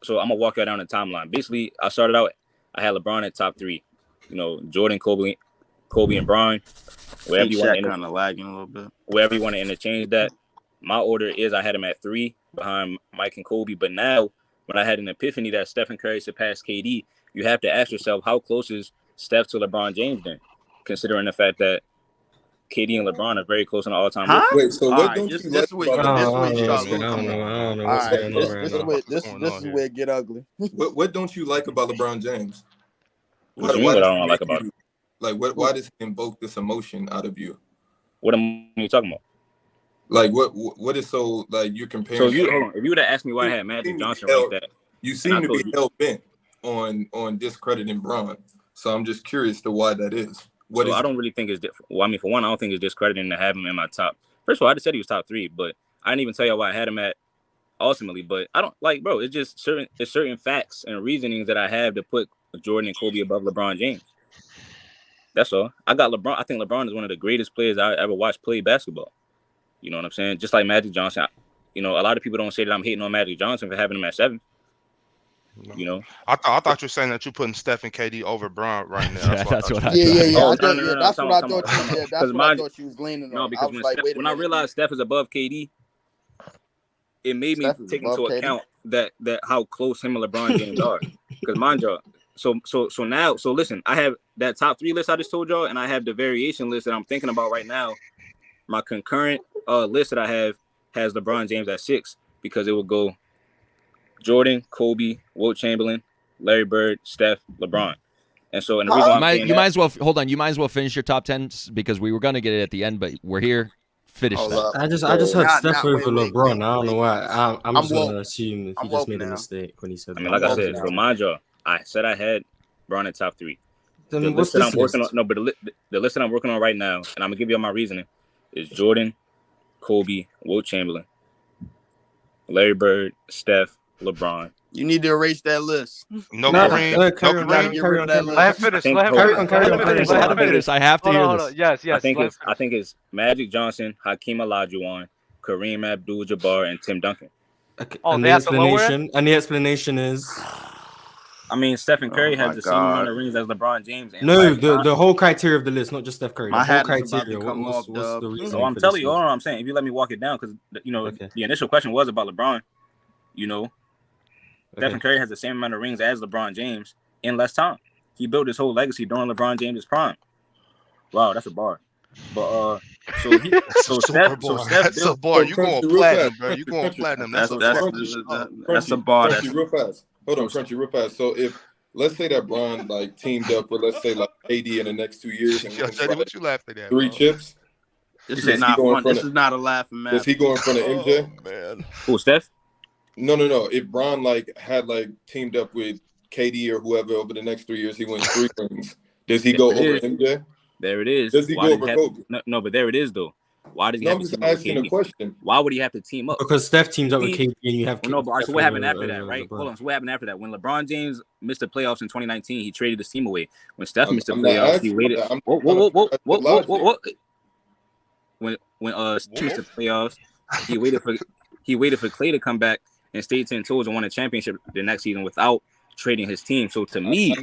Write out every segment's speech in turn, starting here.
So I'm gonna walk you down the timeline. Basically, I started out. I had LeBron at top 3. Jordan, Kobe, and Bron. Wherever you want to kind of lagging a little bit. Wherever you want to interchange that. My order is I had him at 3 behind Mike and Kobe. But now, when I had an epiphany that Stephen Curry surpassed KD, you have to ask yourself, how close is Steph to LeBron James then? Considering the fact that KD and LeBron are very close on the all-time list. Wait, so what don't you like? This is where it get ugly. What don't you like about LeBron James? What do you mean what I don't like about it? Like, why does he invoke this emotion out of you? What am you talking about? Like, what is so, like, you're comparing? So if you would have asked me why I had Magic Johnson like that, you seem to be hell bent on discrediting Bron. So I'm just curious to why that is. I don't really think it's different. Well, I mean, for one, I don't think it's discrediting to have him in my top. First of all, I just said he was top 3, but I didn't even tell you why I had him at ultimately. But I don't like, bro. It's just certain facts and reasonings that I have to put Jordan and Kobe above LeBron James. That's all. I got LeBron. I think LeBron is one of the greatest players I ever watched play basketball. You know what I'm saying? Just like Magic Johnson. A lot of people don't say that I'm hating on Magic Johnson for having him at 7. No. I thought you were saying that you're putting Steph and KD over Bron right now. That's what I thought. That's what I thought. That's what I thought you was leaning on. No, because when I realized Steph is above KD, it made me take into account that how close him and LeBron James are. Because mind y'all, so listen, I have that top 3 list I just told y'all, and I have the variation list that I'm thinking about right now. My concurrent list that I have has LeBron James at 6 because it will go Jordan, Kobe, Wilt Chamberlain, Larry Bird, Steph, LeBron. And so, the reason you might as well hold on. You might as well finish your top 10 because we were going to get it at the end, but we're here. Finish that. I just heard Steph over LeBron. I don't know why. I'm just going to assume if he just made a mistake when he said that. I mean, like I said, so mind y'all, I said I had Bron at top 3. Then the list that I'm working on, no, but the list that I'm working on right now, and I'm gonna give you all my reasoning, is Jordan, Kobe, Wilt Chamberlain, Larry Bird, Steph, LeBron. You need to erase that list. No Kareem. Get rid of that list. Let him finish. I have to hear this. Yes. I think it's Magic Johnson, Hakeem Olajuwon, Kareem Abdul-Jabbar, and Tim Duncan. Okay. And the explanation is, I mean, Stephen Curry has the same amount of rings as LeBron James. And no, the whole criteria of the list, not just Steph Curry. My whole criteria. What's the reason? So I'm telling you all I'm saying. If you let me walk it down, because the initial question was about LeBron. Stephen Curry has the same amount of rings as LeBron James in less time. He built his whole legacy during LeBron James' prime. Wow, that's a bar. But Steph. That's a bar. You going platinum, bro? You going platinum? That's a bar. Crunchy, real fast. Hold on, Crunchy, real fast. So if let's say that Bron teamed up with let's say AD in the next 2 years and what you laughing at? 3 chips. This is not fun. This is not a laughing matter. Does he go in front of MJ? Oh, man. Who, Steph? No. If Bron had teamed up with KD or whoever over the next 3 years, he wins 3 rings. Does he go over MJ? There it is. Does he go over Kobe? No, but there it is though. Why does he have to team up with KD? A question. Why would he have to team up? Because Steph teams up with KD and you have. So what happened after that, right? Hold on. So what happened after that? When LeBron James missed the playoffs in 2019, he traded his team away. When Steph missed the playoffs, he waited. Whoa. When Steph missed the playoffs, he waited for Clay to come back and stayed 10 toes and won a championship the next season without trading his team. So to me,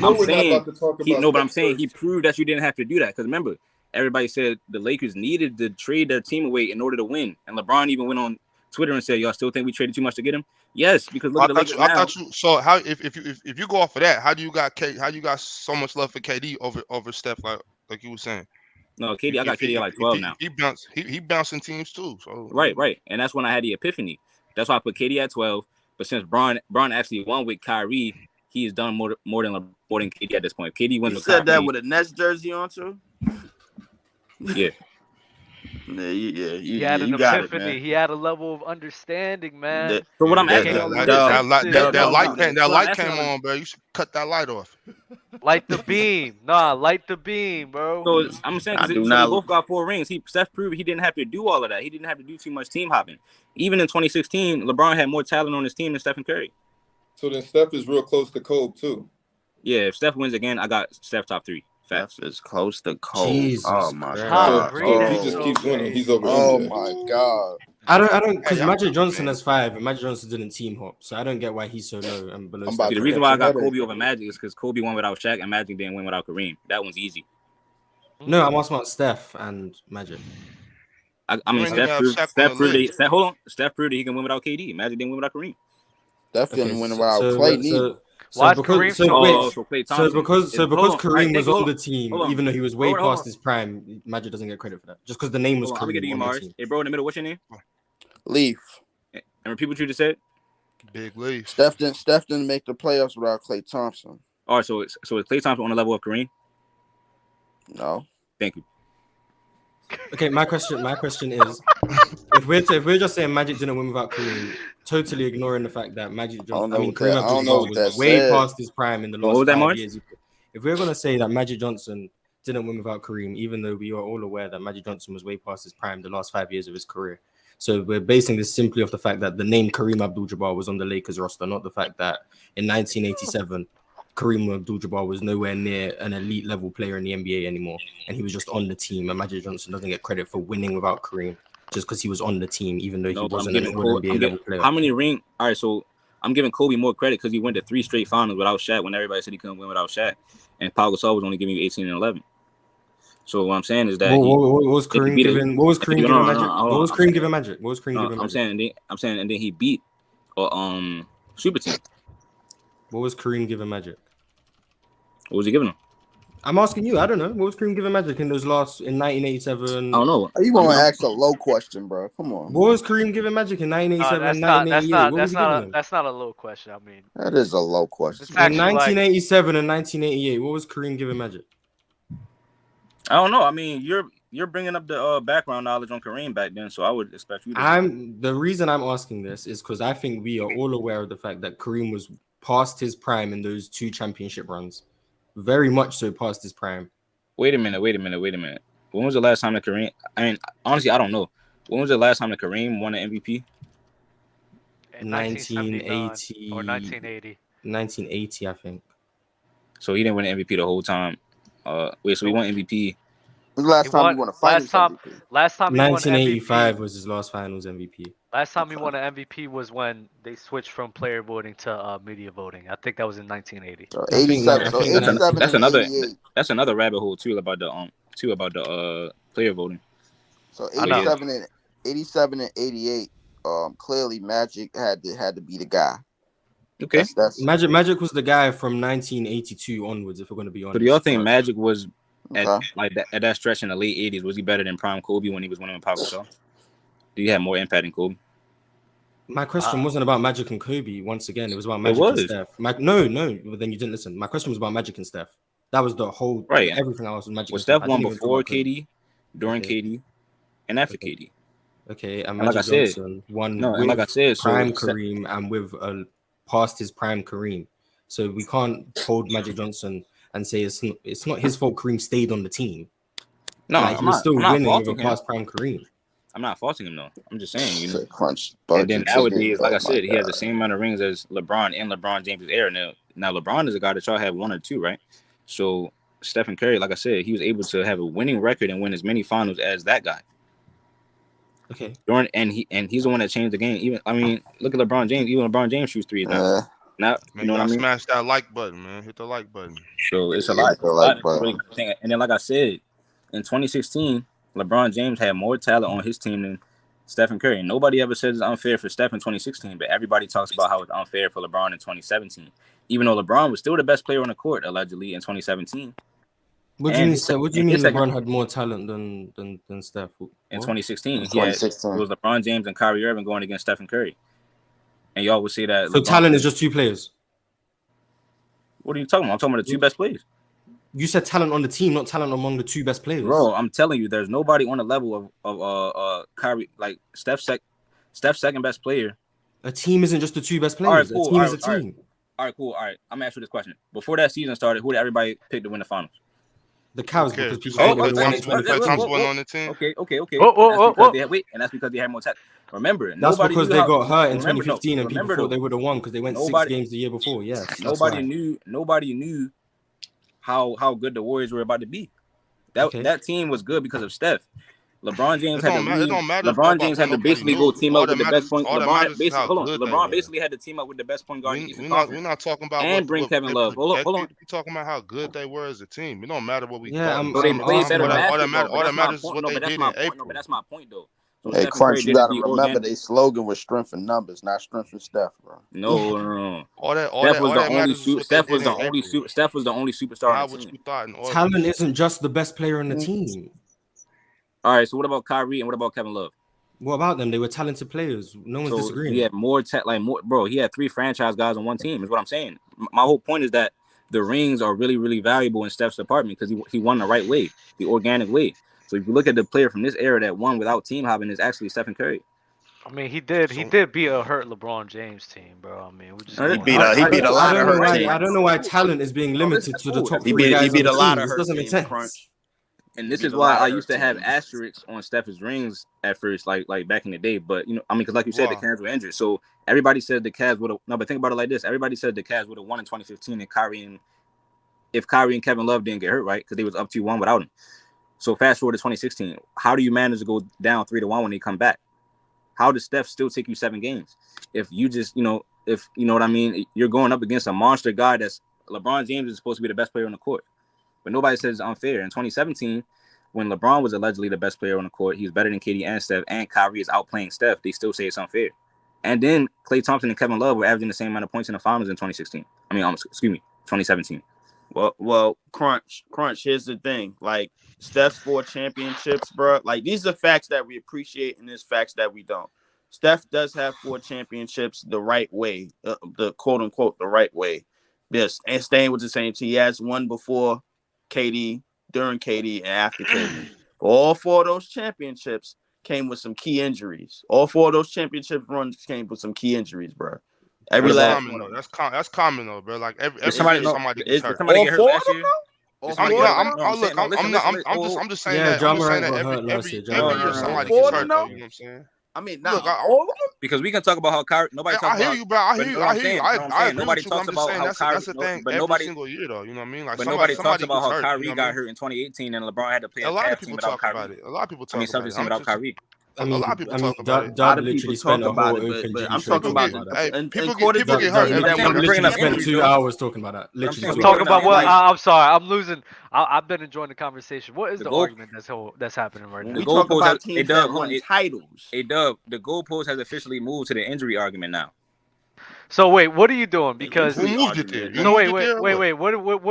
I'm saying he proved that you didn't have to do that. Because remember, everybody said the Lakers needed to trade their team away in order to win. And LeBron even went on Twitter and said, "Y'all still think we traded too much to get him?" Yes, because look at the Lakers now. I thought you. So how if you go off of that, how you got so much love for KD over Steph like you were saying? No, KD, I got KD at like 12 now. He bouncing teams too. So right, and that's when I had the epiphany. That's why I put KD at 12. But since Bron actually won with Kyrie, he has done more than KD at this point. KD wins with Kyrie. You said that with a Nets jersey on too? Yeah. He had an epiphany. He had a level of understanding, man. So what I'm asking, that light came on, bro. You should cut that light off. Light the beam. Light the beam, bro. So I'm saying because we both got 4 rings. Steph proved he didn't have to do all of that. He didn't have to do too much team hopping. Even in 2016, LeBron had more talent on his team than Stephen Curry. So then Steph is real close to Kobe too. Yeah, if Steph wins again, I got Steph top 3. Steph is close to Kobe. Jesus oh my God! He just keeps winning. He's over. Oh MJ. my God! I don't, because Hey, Magic Johnson has 5, and Magic Johnson didn't team hop, so I don't get why he's so low and below. The reason why I got Kobe over Magic is because Kobe won without Shaq, and Magic didn't win without Kareem. That one's easy. No, I'm asking about Steph and Magic. I mean, Steph proved that he can win without KD. Magic didn't win without Kareem. Steph didn't win without Clay neither. Because Kareem was on the team, even though he was way past his prime, Magic doesn't get credit for that. Just because the name was Kareem on the team. Hey, bro, in the middle, what's your name? Leaf. And repeat what you just said. Big Leaf. Steph didn't make the playoffs without Klay Thompson. All right, so is Klay Thompson on the level of Kareem? No. Thank you. Okay, my question is, if we're just saying Magic didn't win without Kareem, totally ignoring the fact that Kareem Abdul-Jabbar was way past his prime in the last 5 years. If we're gonna say that Magic Johnson didn't win without Kareem, even though we are all aware that Magic Johnson was way past his prime the last 5 years of his career, so we're basing this simply off the fact that the name Kareem Abdul-Jabbar was on the Lakers roster, not the fact that in 1987. Kareem Abdul-Jabbar was nowhere near an elite level player in the NBA anymore, and he was just on the team. And Magic Johnson doesn't get credit for winning without Kareem just because he was on the team, even though he wasn't an NBA level player. How many rings? All right, so I'm giving Kobe more credit because he went to 3 straight finals without Shaq when everybody said he couldn't win without Shaq, and Pau Gasol was only giving you 18 and 11. So what I'm saying is that what was Kareem giving? What was Kareem giving Magic? What was Kareem giving Magic? What was Kareem giving Magic? I'm saying, and then he beat Super Team. What was Kareem giving Magic? What was he giving him? I'm asking you. I don't know. What was Kareem giving Magic in 1987? I don't know. You want to ask a low question, bro? Come on. What was Kareem giving Magic in 1987, 1988? That's not a low question. I mean, that is a low question. In 1987 and 1988, what was Kareem giving Magic? I don't know. I mean, you're bringing up the background knowledge on Kareem back then, so I would expect you to. The reason I'm asking this is because I think we are all aware of the fact that Kareem was past his prime in those 2 championship runs. Very much so past his prime. Wait a minute. When was the last time that Kareem? I mean, honestly, I don't know. When was the last time that Kareem won an MVP? 1980 or 1980. 1980, I think. So he didn't win an MVP the whole time. So he won MVP. The last time he won a finals MVP. Last time he 1985 was his last finals MVP. Last time he won an MVP was when they switched from player voting to media voting. I think that was in 1980. So 87. That's another rabbit hole too about the player voting. So 87 and 88. Clearly Magic had to be the guy. Okay. That's Magic was the guy from 1982 onwards. If we're going to be honest. So do y'all think Magic was at that stretch in the late 80s? Was he better than prime Kobe when he was winning with Pau Gasol? Do you have more impact than Kobe? My question wasn't about Magic and Kobe. Once again, it was about Magic and Steph. No, but then you didn't listen. My question was about Magic and Steph. That was the whole everything else was Magic. Was Steph won before KD, during KD, and after KD? Okay, and Magic Johnson won with prime Kareem and with past his prime Kareem. So we can't hold Magic Johnson and say it's not his fault Kareem stayed on the team. No, he was still winning with a past prime Kareem. I'm not faulting him though. I'm just saying, and then nowadays, like I said, he has the same amount of rings as LeBron in LeBron James' era. Now LeBron is a guy that y'all have 1 or 2, right? So Stephen Curry, like I said, he was able to have a winning record and win as many finals as that guy. Okay. He's the one that changed the game. Even look at LeBron James. Even LeBron James shoots 3s now. You know what I mean? Smash that like button, man. Hit the like button. So it's a lot. And then, like I said, in 2016, LeBron James had more talent on his team than Stephen Curry. Nobody ever says it's unfair for Steph in 2016, but everybody talks about how it's unfair for LeBron in 2017. Even though LeBron was still the best player on the court, allegedly, in 2017. What do you mean LeBron had more talent than Steph? In 2016, it was LeBron James and Kyrie Irving going against Stephen Curry. And y'all would say that. So talent is just 2 players? What are you talking about? I'm talking about the 2 best players. You said talent on the team, not talent among the 2 best players. Bro, I'm telling you, there's nobody on the level of Kyrie, like Steph's second best player. A team isn't just the 2 best players. All right, cool. A team is a team. All right, cool. All right, I'm gonna ask you this question. Before that season started, who did everybody pick to win the finals? The Cavs, because people thought they were on the team. Okay. And that's because they had more talent. Remember, that's because they got hurt in 2015 and people thought they would have won because they went 6 games the year before. Yes. Nobody knew how good the Warriors were about to be. That team was good because of Steph. LeBron James had to leave. It don't matter LeBron James had to basically go team up with the best point. LeBron basically had to team up with the best point guard in the Eastern Conference. We're not talking about and bring Kevin Love. Hold on. We're talking about how good they were as a team. It don't matter what we Yeah, thought. So they played better basketball. All that matters is what they did in April. No, but that's my point though. So hey, Crunch, you gotta remember their slogan was strength in numbers, not strength in Steph, bro. No. Steph was the only superstar on the team. Talent isn't just the best player on the team. All right, so what about Kyrie and what about Kevin Love? What about them? They were talented players. No one's disagreeing. He had more, bro. He had 3 franchise guys on one team. Is what I'm saying. My whole point is that the rings are really, really valuable in Steph's department because he won the right way, the organic way. So if you look at the player from this era that won without team hopping, is actually Stephen Curry. I mean, he did beat a hurt LeBron James team, bro. I mean, he beat a lot of hurt teams. I don't know why talent is being limited to the top 3 guys. He beat a lot of hurt doesn't make sense. Crunch. And this is why I used to have asterisks on Steph's rings at first, like back in the day. But because like you said, the Cavs were injured, so everybody said the Cavs would have. No, but think about it like this: everybody said the Cavs would have won in 2015, and if Kyrie and Kevin Love didn't get hurt, right? Because they was up 2-1 without him. So fast forward to 2016, how do you manage to go down 3-1 when they come back? How does Steph still take you 7 games? If you just, if you know what I mean, you're going up against a monster guy that's LeBron James is supposed to be the best player on the court. But nobody says it's unfair. In 2017, when LeBron was allegedly the best player on the court, he was better than KD and Steph, and Kyrie is outplaying Steph. They still say it's unfair. And then Klay Thompson and Kevin Love were averaging the same amount of points in the finals in 2016. 2017. Well, Crunch. Here's the thing. Like, Steph's 4 championships, bro. Like, these are facts that we appreciate, and there's facts that we don't. Steph does have 4 championships the right way, the quote unquote the right way. Yes, and staying with the same team. He has one before KD, during KD, and after KD. All 4 of those championships came with some key injuries. All 4 of those championship runs came with some key injuries, bro. Every last one. That's common though, bro. Like every somebody gets hurt. Somebody get hurt last year? I'm just saying that. Every year somebody gets hurt. You know what I'm saying? I mean, not all of them. Because we can talk about how Kyrie. Nobody talks about. I hear you, bro. I hear you. I agree nobody with you. talks about how Kyrie. That's the thing. Every single year, though. You know what I mean? Like, but nobody talks about how Kyrie got hurt in 2018 and LeBron had to play a lot of team people without talk Kyrie. about it. A lot of people talk about it. Without Kyrie. I mean, a lot of people talk about it. A lot of people talk about it, but I'm talking about people get hurt. Literally spent 2 hours talking about that. Literally talking about what? I'm sorry, I'm losing. I've been enjoying the conversation. What is the argument that's happening right now? We talk about teams that won titles. The goalpost has officially moved to the injury argument now. So wait, what are you doing? Because who moved it there? No, wait. What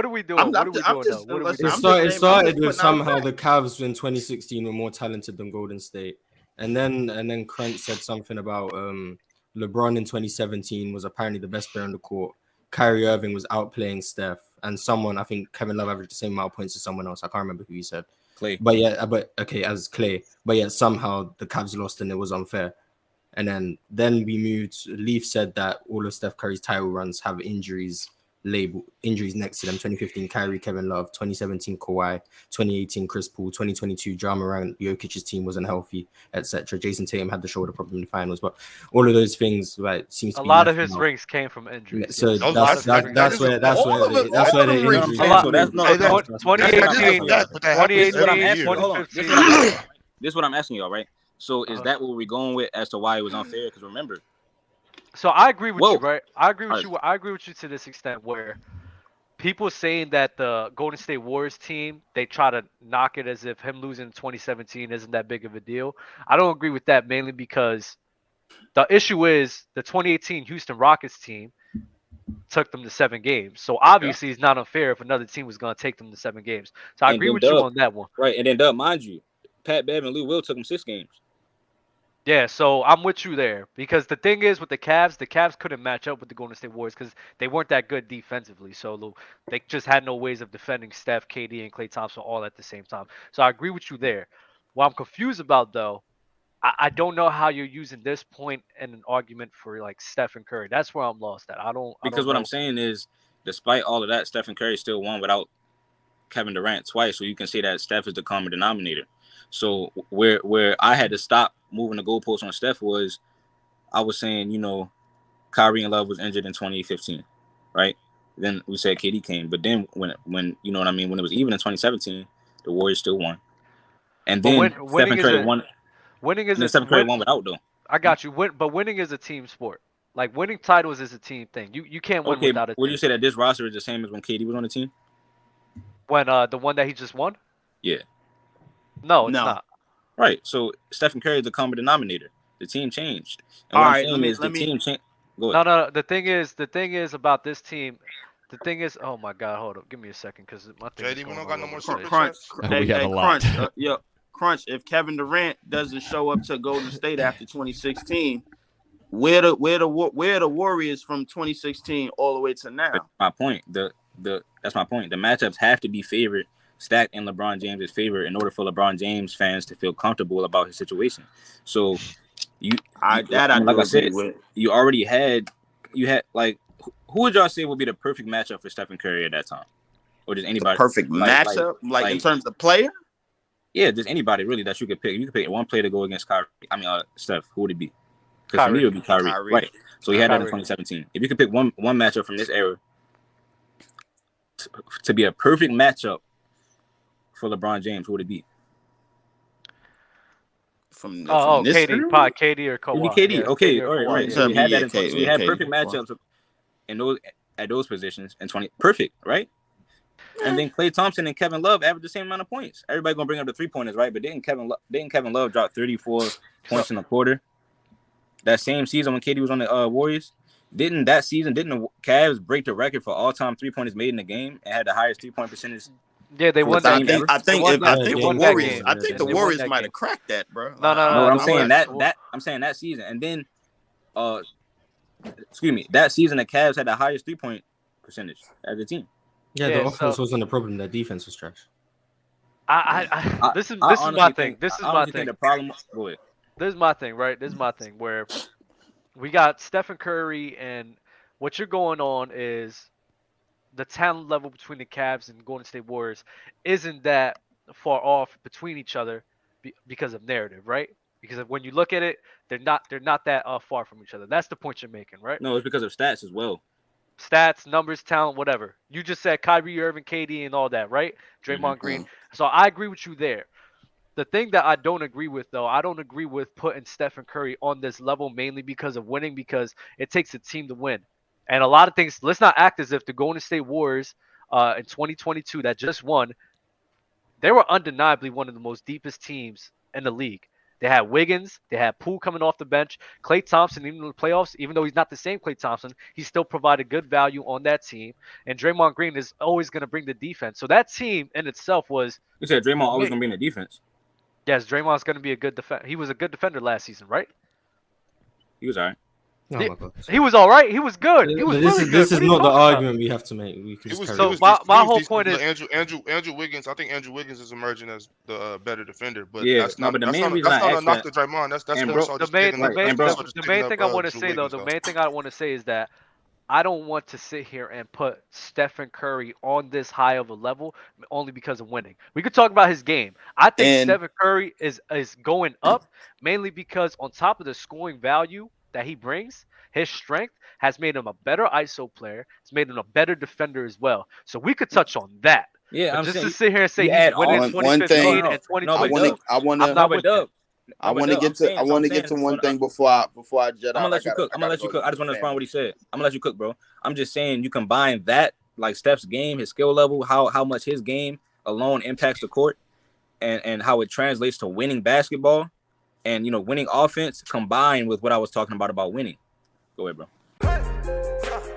are we doing? It started with somehow the Cavs in 2016 were more talented than Golden State, and then Crunch said something about LeBron in 2017 was apparently the best player on the court. Kyrie Irving was outplaying Steph, and someone, I think Kevin Love averaged the same amount of points as someone else. I can't remember who he said. Clay. As Clay. But yet somehow the Cavs lost and it was unfair. And then we moved. Leaf said that all of Steph Curry's title runs have injuries next to them. 2015 Kyrie, Kevin Love, 2017 Kawhi, 2018 Chris Paul, 2022 Ja Morant, Jokic's team wasn't healthy, etc. Jason Tatum had the shoulder problem in the finals, but all of those things seems to a be lot of his rings came from injuries. So that's where the injuries. So that's 2018. This is what I'm asking y'all, right? So is that what we're going with as to why it was unfair? Because remember. So I agree with you, right? I agree with you to this extent where people saying that the Golden State Warriors team, they try to knock it as if him losing in 2017 isn't that big of a deal. I don't agree with that, mainly because the issue is the 2018 Houston Rockets team took them to 7 games. So obviously it's not unfair if another team was going to take them to 7 games. So I agree with you on that one. Right, and then Doug, mind you, Pat Bev and Lou Will took them 6 games. Yeah, so I'm with you there because the thing is with the Cavs couldn't match up with the Golden State Warriors because they weren't that good defensively. So they just had no ways of defending Steph, KD, and Klay Thompson all at the same time. So I agree with you there. What I'm confused about, though, I don't know how you're using this point in an argument for like Steph and Curry. That's where I'm lost at. Because what I'm saying is, despite all of that, Steph and Curry still won without Kevin Durant twice. So you can say that Steph is the common denominator. So where I had to stop moving the goalpost on Steph was, I was saying, Kyrie and Love was injured in 2015, right? Then we said KD came, but then when you know what I mean, when it was even in 2017, the Warriors still won. And then Stephen Curry won. Winning is Stephen Curry won without though. I got you. But winning is a team sport. Like winning titles is a team thing. You can't win without a team. Would you say that this roster is the same as when KD was on the team? When the one that he just won? Yeah. No, it's not. Right. So Stephen Curry is the common denominator. The team changed. And all what right, I'm saying is the team changed. No. The thing is about this team. The thing is, oh my God, hold up, give me a second, because my thing. JD, we don't got no more Crunch. We have a lot. Crunch. If Kevin Durant doesn't show up to Golden State after 2016, where the Warriors from 2016 all the way to now? That's my point. That's my point. The matchups have to be favored, stacked in LeBron James' favor in order for LeBron James fans to feel comfortable about his situation. So you already had like. Who would y'all say would be the perfect matchup for Stephen Curry at that time? Or just anybody? The perfect matchup? Like in terms of player? Yeah, just anybody really that you could pick. You could pick one player to go against Kyrie. Steph. Who would it be? Because for me, it would be Kyrie. Right. So he had that in 2017. If you could pick one matchup from this era to be a perfect matchup for LeBron James, who would it be? From this KD, probably KD or Kawhi. It'd be KD. Okay, all right. So we had that. So we had perfect matchups at those positions in 20. Perfect, right? And then Klay Thompson and Kevin Love averaged the same amount of points. Everybody gonna bring up the 3-pointers, right? But didn't Kevin Love drop 34 points in a quarter? That same season when KD was on the Warriors, didn't the Cavs break the record for all-time 3-pointers made in the game and had the highest 3-point percentage? Yeah, they won that game. I think the Warriors might have cracked that, bro. No. I'm saying that season, and then that season the Cavs had the highest 3-point percentage as a team. Yeah, the offense wasn't a problem. The defense was trash. This is my thing. This is my thing. The problem. Go ahead. This is my thing, right? This is my thing where we got Stephen Curry, and what you're going on is the talent level between the Cavs and Golden State Warriors isn't that far off between each other because of narrative, right? Because when you look at it, they're not that far from each other. That's the point you're making, right? No, it's because of stats as well. Stats, numbers, talent, whatever. You just said Kyrie Irving, KD, and all that, right? Draymond Green. So I agree with you there. The thing that I don't agree with, though, I don't agree with putting Stephen Curry on this level mainly because of winning, because it takes a team to win. And a lot of things, let's not act as if the Golden State Warriors in 2022 that just won, they were undeniably one of the most deepest teams in the league. They had Wiggins. They had Poole coming off the bench. Klay Thompson, even in the playoffs, even though he's not the same Klay Thompson, he still provided good value on that team. And Draymond Green is always going to bring the defense. So that team in itself was... You said Draymond always going to bring the defense. Yes, Draymond's going to be a good defender. He was a good defender last season, right? He was all right. He was all right. He was good. He was this is not the argument we have to make. My whole point is Andrew Wiggins. I think Andrew Wiggins is emerging as the better defender, but yeah, that's not the not a knock to Draymond. That's the main thing I want to say though. The main thing I want to say is that I don't want to sit here and put Stephen Curry on this high of a level only because of winning. We could talk about his game. I think Stephen Curry is going up mainly because on top of the scoring value that he brings, his strength has made him a better ISO player. It's made him a better defender as well. So we could touch on that. Yeah, I'm just to sit here and say he's winning 2015 and 2020. I want to get to one thing before I jet out. I'm gonna let you cook. I just want to respond what he said. I'm gonna let you cook, bro. I'm just saying you combine that, like Steph's game, his skill level, how much his game alone impacts the court, and how it translates to winning basketball, and winning offense combined with what I was talking about winning. Go ahead, bro.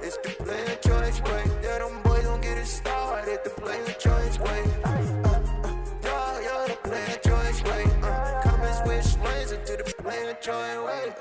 It's the player choice way. Yeah, them boys don't get it started. The player choice way. You're the player choice way. Come and switch lanes into the player choice way.